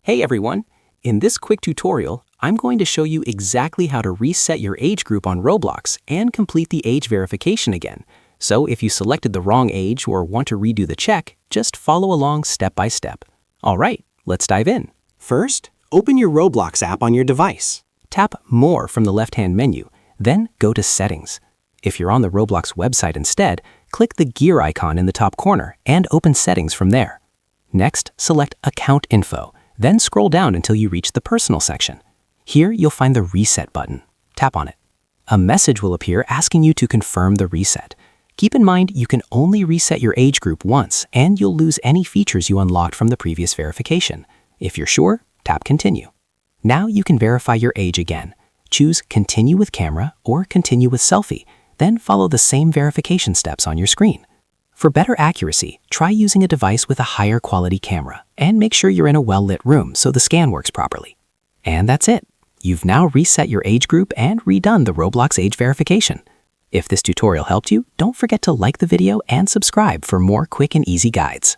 Hey everyone! In this quick tutorial, I'm going to show you exactly how to reset your age group on Roblox and complete the age verification again. So if you selected the wrong age or want to redo the check, just follow along step by step. Alright, let's dive in. First, open your Roblox app on your device. Tap More from the left-hand menu, then go to Settings. If you're on the Roblox website instead, click the gear icon in the top corner and open Settings from there. Next, select Account Info. Then scroll down until you reach the Personal section. Here you'll find the Reset button. Tap on it. A message will appear asking you to confirm the reset. Keep in mind you can only reset your age group once and you'll lose any features you unlocked from the previous verification. If you're sure, tap Continue. Now you can verify your age again. Choose Continue with Camera or Continue with Selfie, then follow the same verification steps on your screen. For better accuracy, try using a device with a higher quality camera and make sure you're in a well-lit room so the scan works properly. And that's it. You've now reset your age group and redone the Roblox age verification. If this tutorial helped you, don't forget to like the video and subscribe for more quick and easy guides.